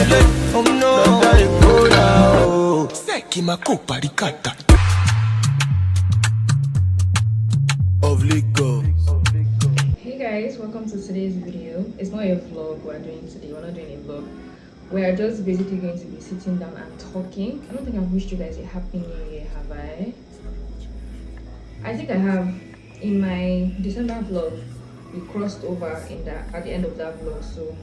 Oh no, Seki makupa ricata of Lagos. Hey guys, welcome to today's video. It's not a vlog we're doing today. We're not doing a vlog. We're just basically going to be sitting down and talking. I don't think I've wished you guys a happy new year, have I? I think I have. In my December vlog, we crossed over at the end of that vlog, so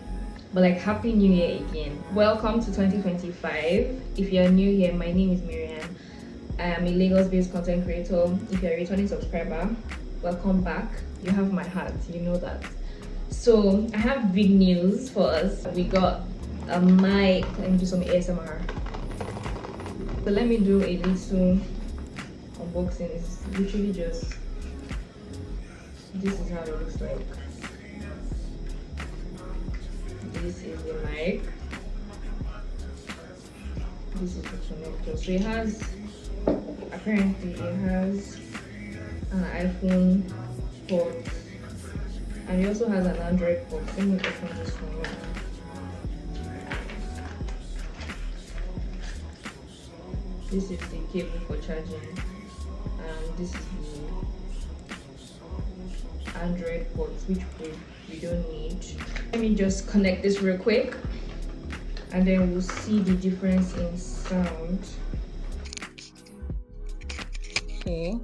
but like happy new year again. Welcome to 2025. If you're new here, my name is Miriam. I am a Lagos-based content creator. If you're a returning subscriber, welcome back. You have my heart, you know that. So I have big news for us. We got a mic. Let me do some ASMR. So let me do a little unboxing. It's literally just, this is how it looks like. This is the mic. This is the connector. So it has, apparently it has an iPhone port, and it also has an Android port. Let me open this one up. This is the cable for charging, and this is the Android ports, which we don't need. Let me just connect this real quick, and then we'll see the difference in sound. Okay,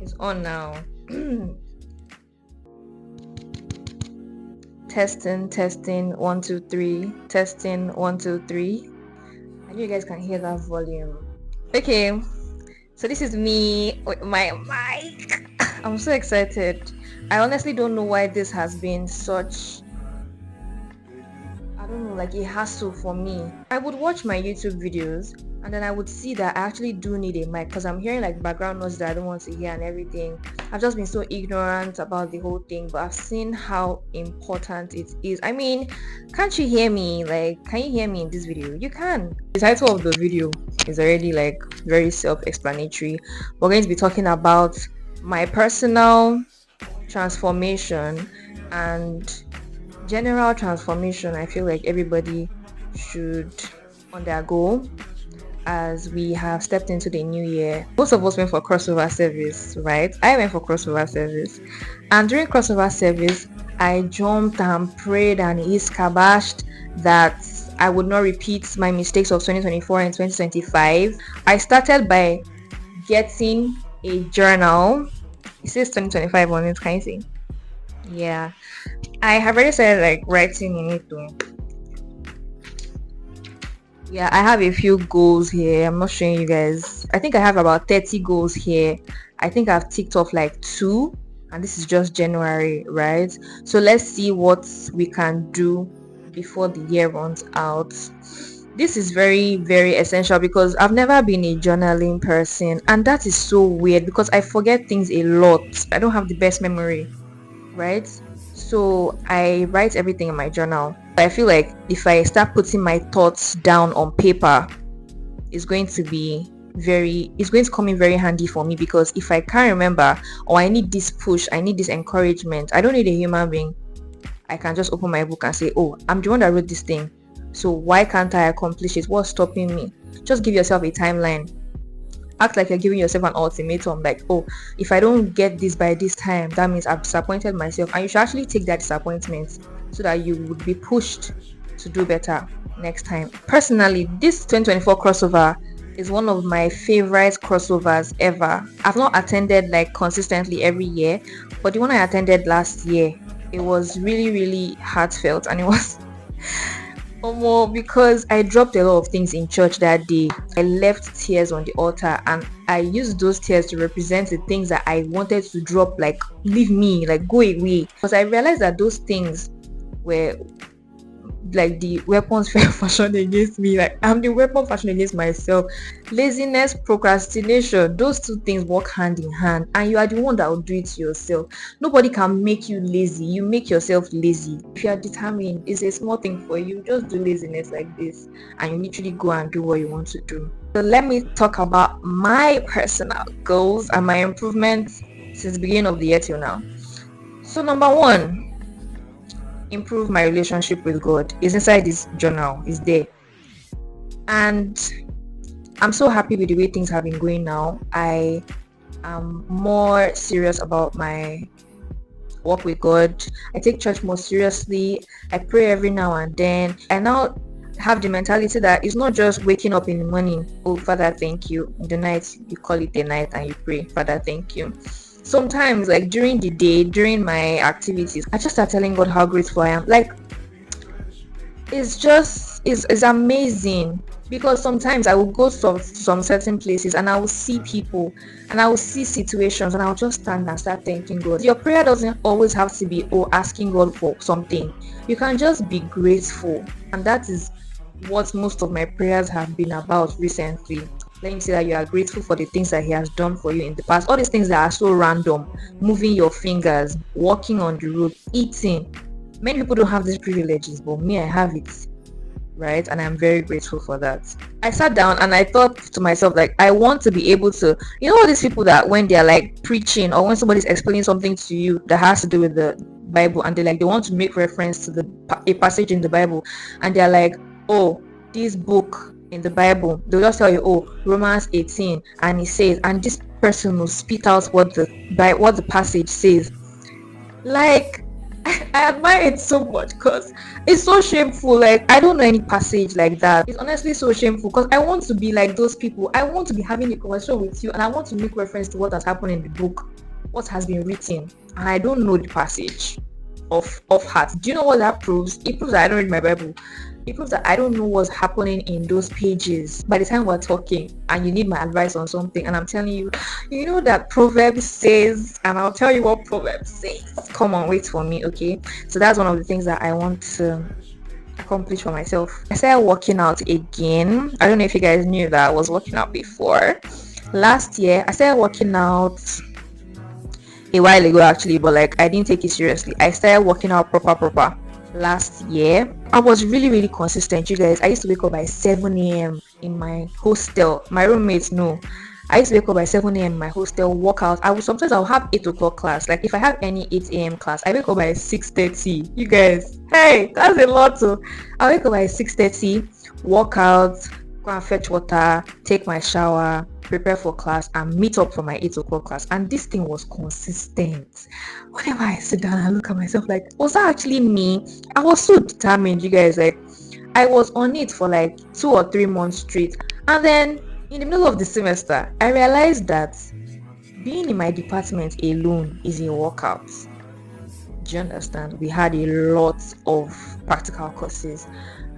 it's on now. Testing 1 2 3. Testing 1 2 3. I know you guys can hear that volume. Okay, so this is me with my mic. I'm so excited. I honestly don't know why this has been such, I don't know, like a hassle for me. I would watch my YouTube videos and then I would see that I actually do need a mic because I'm hearing like background noise that I don't want to hear and everything. I've just been so ignorant about the whole thing, but I've seen how important it is. I mean, can't you hear me? Like, can you hear me in this video? You can. The title of the video is already like very self-explanatory. We're going to be talking about my personal transformation and general transformation I feel like everybody should undergo as we have stepped into the new year. Most of us went for crossover service, right? I went for crossover service, and during crossover service I jumped and prayed and iskabashed that I would not repeat my mistakes of 2024 and 2025. I started by getting a journal. It says 2025 on it, can you see? Yeah, I have already started like writing in it too. Yeah, I have a few goals here. I'm not showing you guys. I think I have about 30 goals here. I think I've ticked off like 2, and this is just January, right? So let's see what we can do before the year runs out. This is very, very essential because I've never been a journaling person, and that is so weird because I forget things a lot. I don't have the best memory, right? So I write everything in my journal. I feel like if I start putting my thoughts down on paper, it's going to come in very handy for me, because if I can't remember, or I need this push, I need this encouragement, I don't need a human being. I can just open my book and say, oh, I'm the one that wrote this thing, so why can't I accomplish it? What's stopping me? Just give yourself a timeline. Act like you're giving yourself an ultimatum, like, oh, if I don't get this by this time, that means I've disappointed myself. And you should actually take that disappointment so that you would be pushed to do better next time. Personally, this 2024 crossover is one of my favorite crossovers ever. I've not attended like consistently every year, but the one I attended last year, it was really, really heartfelt, and it was because I dropped a lot of things in church that day. I left tears on the altar, and I used those tears to represent the things that I wanted to drop, like leave me, like go away, because I realized that those things were like the weapons fashioned against me. Like, I'm the weapon fashioned against myself. Laziness, procrastination, those two things work hand in hand, and you are the one that will do it to yourself. Nobody can make you lazy. You make yourself lazy. If you are determined, it's a small thing for you. Just do laziness like this, and you literally go and do what you want to do. So let me talk about my personal goals and my improvements since the beginning of the year till now. So number 1, improve my relationship with God is inside this journal, is there. And I'm so happy with the way things have been going now. I am more serious about my walk with God. I take church more seriously. I pray every now and then. I now have the mentality that it's not just waking up in the morning, oh Father, thank you. In the night, you call it a night and you pray, Father, thank you. Sometimes, like during the day, during my activities, I just start telling God how grateful I am. Like, it's amazing, because sometimes I will go to some certain places and I will see people and I will see situations and I'll just stand and start thanking God. Your prayer doesn't always have to be asking God for something. You can just be grateful, and that is what most of my prayers have been about recently. Let me say that you are grateful for the things that He has done for you in the past. All these things that are so random, moving your fingers, walking on the road, eating. Many people don't have these privileges, but me, I have it, right? And I'm very grateful for that. I sat down and I thought to myself, like, I want to be able to, all these people that when they're like preaching or when somebody's explaining something to you that has to do with the Bible, and they want to make reference to a passage in the Bible, and they're like, oh, this book in the Bible, they'll just tell you, oh, Romans 18, and it says, and this person will spit out what the passage says. Like, I admire it so much, because it's so shameful. Like, I don't know any passage like that. It's honestly so shameful, because I want to be like those people. I want to be having a conversation with you and I want to make reference to what has happened in the book, what has been written, and I don't know the passage of heart. Do you know what that proves? It proves that I don't read my Bible. It proves that I don't know what's happening in those pages by the time we're talking and you need my advice on something, and I'm telling you, that Proverbs says, and I'll tell you what Proverbs says. Come on, wait for me, okay? So that's one of the things that I want to accomplish for myself. I started working out again. I don't know if you guys knew that I was working out before. Last year, I started working out a while ago actually, but like I didn't take it seriously. I started working out proper last year. I was really consistent, you guys. I used to wake up by 7 a.m. in my hostel. My roommates know. I used to wake up by 7 a.m. in my hostel, walk out. I'll have 8 o'clock class. Like if I have any 8 a.m. class, I wake up by 6:30. You guys, hey, that's a lot too. I wake up by 6:30, walk out, go and fetch water, take my shower, prepare for class, and meet up for my 8 o'clock class. And this thing was consistent. Whenever I sit down and look at myself, like, was that actually me? I was so determined, you guys. Like, I was on it for like 2 or 3 months straight. And then in the middle of the semester, I realized that being in my department alone is a workout. Do you understand? We had a lot of practical courses,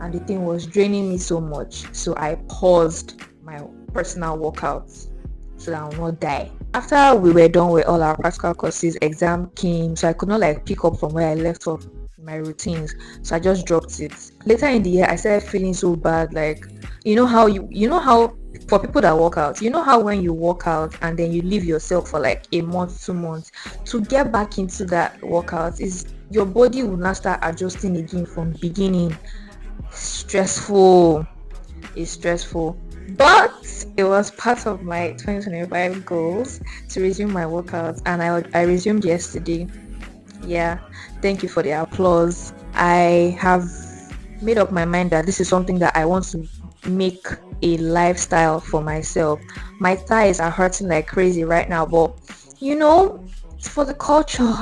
and the thing was draining me so much. So I paused my personal workouts so that I will not die. After we were done with all our practical courses, exam came, so I could not like pick up from where I left off my routines. So I just dropped it. Later in the year, I started feeling so bad. Like, how for people that work out, how when you work out and then you leave yourself for like a month, 2 months, to get back into that workout, is your body will not start adjusting again from beginning. Stressful. It's stressful, but it was part of my 2025 goals to resume my workouts, and I resumed yesterday. Yeah, thank you for the applause. I have made up my mind that this is something that I want to make a lifestyle for myself. My thighs are hurting like crazy right now, but it's for the culture.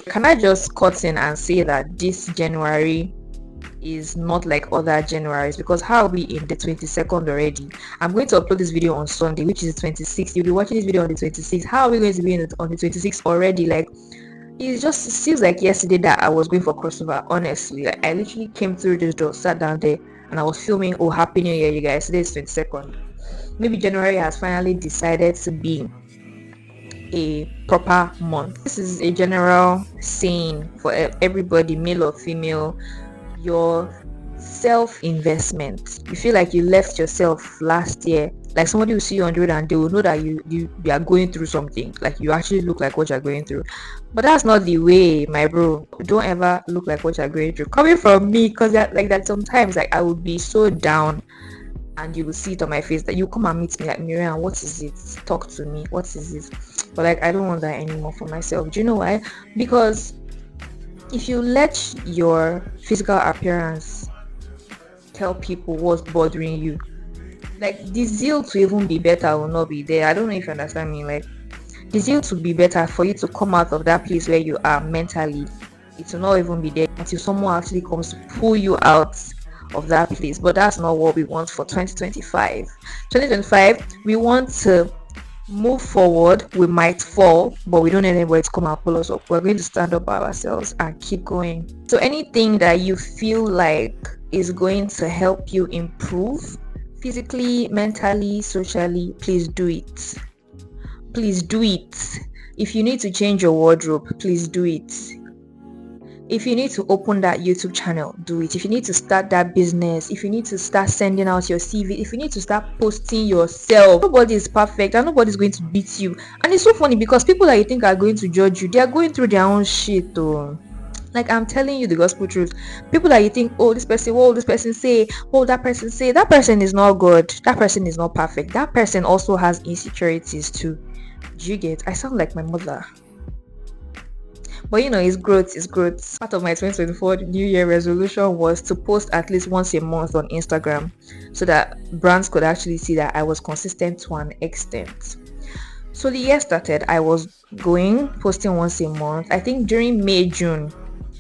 Can I just cut in and say that this January is not like other Januaries, because how are we in the 22nd already? I'm going to upload this video on Sunday, which is the 26th. You'll be watching this video on the 26th. How are we going to be on the 26th already? Like, it feels like yesterday that I was going for crossover. Honestly, like, I literally came through this door, sat down there, and I was filming. Oh, happy new year, you guys. Today is 22nd. Maybe January has finally decided to be a proper month. This is a general saying for everybody, male or female. Your self-investment. You feel like you left yourself last year. Like somebody will see you on the road and they will know that you are going through something. Like you actually look like what you're going through. But that's not the way, my bro. Don't ever look like what you're going through. Coming from me, because like that sometimes, like I would be so down and you will see it on my face that you come and meet me like, Miriam, what is it? Talk to me. What is it? But like I don't want that anymore for myself. Do you know why? Because If you let your physical appearance tell people what's bothering you, like the zeal to even be better will not be there. I don't know if you understand me. Like the zeal to be better for you to come out of that place where you are mentally, it will not even be there until someone actually comes to pull you out of that place. But that's not what we want for 2025. 2025, we want to move forward. We might fall, but we don't need anybody to come and pull us up. We're going to stand up by ourselves and keep going. So anything that you feel like is going to help you improve physically, mentally, socially, please do it. Please do it. If you need to change your wardrobe, please do it. If you need to open that YouTube channel, do it. If you need to start that business, if you need to start sending out your CV, if you need to start posting yourself, nobody is perfect and nobody's going to beat you. And it's so funny because people that you think are going to judge you, they are going through their own shit though. Like, I'm telling you the gospel truth. People that you think, oh, this person, what will this person say? What will that person say? That person is not good. That person is not perfect. That person also has insecurities too. Do you get? I sound like my mother. But it's growth, it's growth. Part of my 2024 New Year resolution was to post at least once a month on Instagram so that brands could actually see that I was consistent to an extent. So the year started, I was posting once a month. I think during May, June,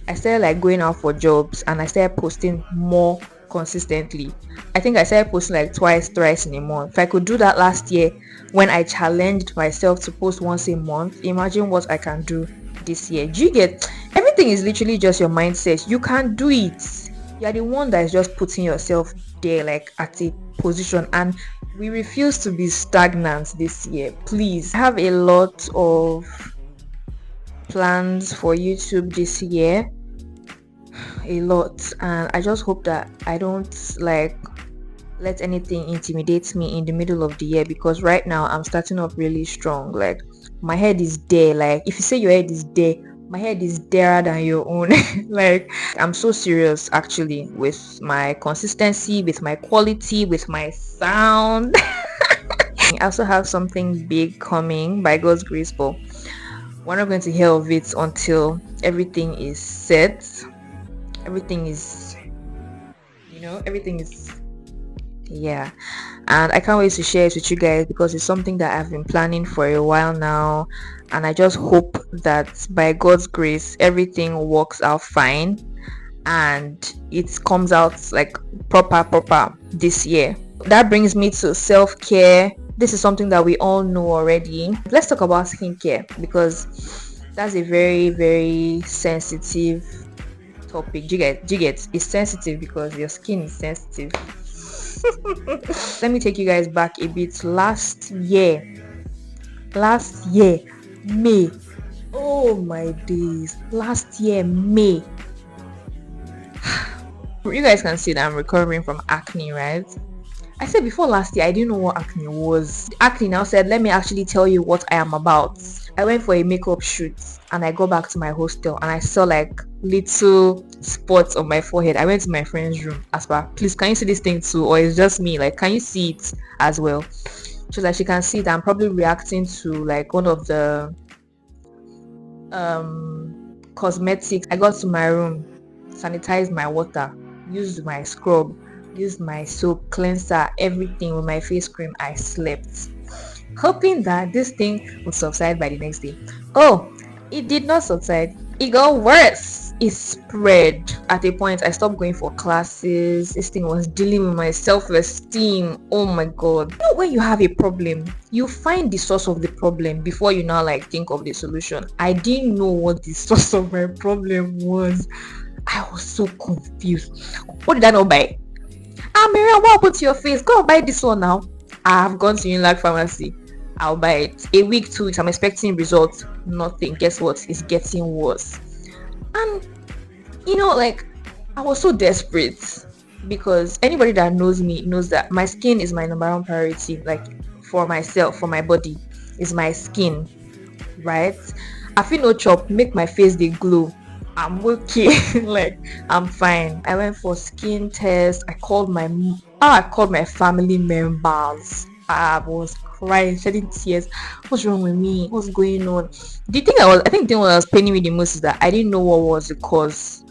I started like going out for jobs and I started posting more consistently. I think I started posting like twice, thrice in a month. If I could do that last year when I challenged myself to post once a month, imagine what I can do this year. Do you get? Everything is literally just your mindset. You can do it. You're the one that is just putting yourself there, like at a position, and we refuse to be stagnant this year. Please. I have a lot of plans for YouTube this year, a lot, and I just hope that I don't like let anything intimidate me in the middle of the year, because right now I'm starting off really strong. Like, my head is there. Like, if you say your head is there, my head is dearer than your own. Like, I'm so serious actually with my consistency, with my quality, with my sound. I also have something big coming by God's grace, but we're not going to hear of it until everything is set. Everything is yeah, and I can't wait to share it with you guys because it's something that I've been planning for a while now, and I just hope that by God's grace everything works out fine and it comes out like proper this year. That brings me to self-care. This is something that we all know already. Let's talk about skincare because that's a very, very sensitive topic. Do you get? It's sensitive because your skin is sensitive. Let me take you guys back a bit. Last year, May. Oh my days. Last year, May. You guys can see that I'm recovering from acne, right? I said before last year, I didn't know what acne was. Acne now said, let me actually tell you what I am about. I went for a makeup shoot and I got back to my hostel and I saw like little spots on my forehead. I went to my friend's room, asked her, please, can you see this thing too? Or it's just me? Like, can you see it as well? She was like, she can see it. I'm probably reacting to like one of the cosmetics. I got to my room, sanitized my water, used my scrub, used my soap, cleanser, everything with my face cream. I slept, hoping that this thing would subside by the next day. Oh, it did not subside. It got worse. It spread. At a point, I stopped going for classes. This thing was dealing with my self-esteem. Oh my god. When you have a problem, you find the source of the problem before you now like think of the solution. I didn't know what the source of my problem was. I was so confused. What did I not buy? Miriam, what happened to your face? Go and buy this one now. I have gone to Unilag Pharmacy. I'll buy it. A week, 2 weeks, I'm expecting results. Nothing. Guess what? It's getting worse. And like, I was so desperate because anybody that knows me knows that my skin is my number one priority. Like, for myself, for my body, is my skin, right? I feel no chop make my face they glow. I'm okay. Like, I'm fine. I went for skin test. I called my family members. I was crying, shedding tears. What's wrong with me? What's going on? I think the thing that was paining me the most is that I didn't know what was the cause.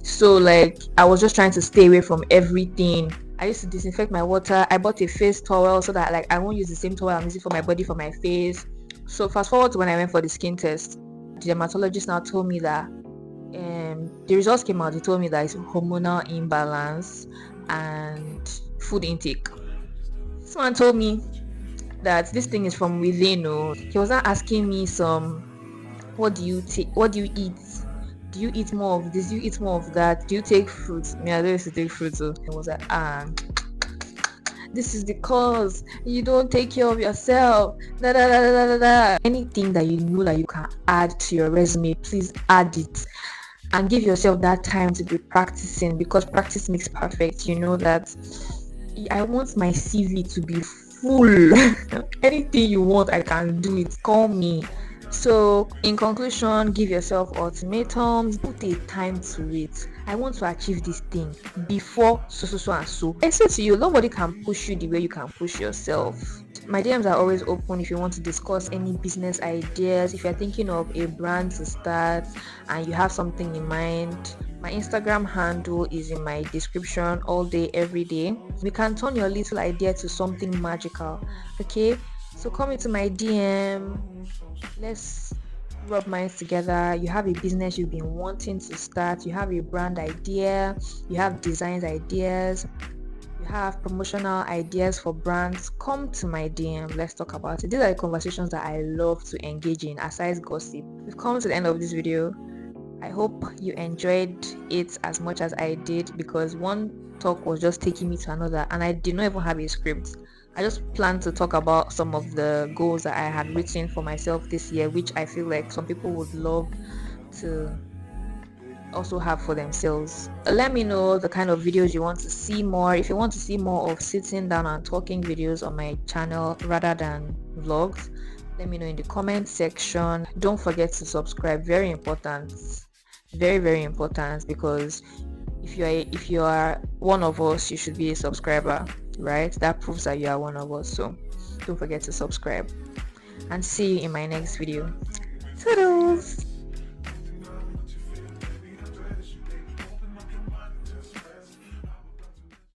So like I was just trying to stay away from everything. I used to disinfect my water. I bought a face towel so that like I won't use the same towel I'm using for my body for my face. So fast forward to when I went for the skin test, the dermatologist now told me that the results came out. He told me that it's hormonal imbalance and food intake. This man told me that this thing is from within. Oh, he was not asking me some, what do you take? What do you eat? Do you eat more of this? Do you eat more of that? Do you take fruits? Me, I don't used to take fruits. So it was like, this is the cause. You don't take care of yourself. Da, da, da, da, da, da. Anything that you know that you can add to your resume, please add it. And give yourself that time to be practicing, because practice makes perfect. You know that. I want my CV to be full. Anything you want, I can do it. Call me. So in conclusion, give yourself ultimatums, put a time to it. I want to achieve this thing before so and so. I say to you, nobody can push you the way you can push yourself. My DMs are always open if you want to discuss any business ideas. If you're thinking of a brand to start and you have something in mind, my Instagram handle is in my description all day, every day. We can turn your little idea to something magical. Okay? So come into my DM. Let's rub minds together. You have a business you've been wanting to start. You have a brand idea. You have designs ideas. You have promotional ideas for brands. Come to my DM. Let's talk about it. These are the conversations that I love to engage in aside gossip. We've come to the end of this video. I hope you enjoyed it as much as I did, because one talk was just taking me to another and I did not even have a script. I just planned to talk about some of the goals that I had written for myself this year, which I feel like some people would love to also have for themselves. Let me know the kind of videos you want to see more. If you want to see more of sitting down and talking videos on my channel rather than vlogs, let me know in the comment section. Don't forget to subscribe. Very important. Very, very important, because if you are one of us, you should be a subscriber, right? That proves that you are one of us. So don't forget to subscribe, and see you in my next video. Toodles.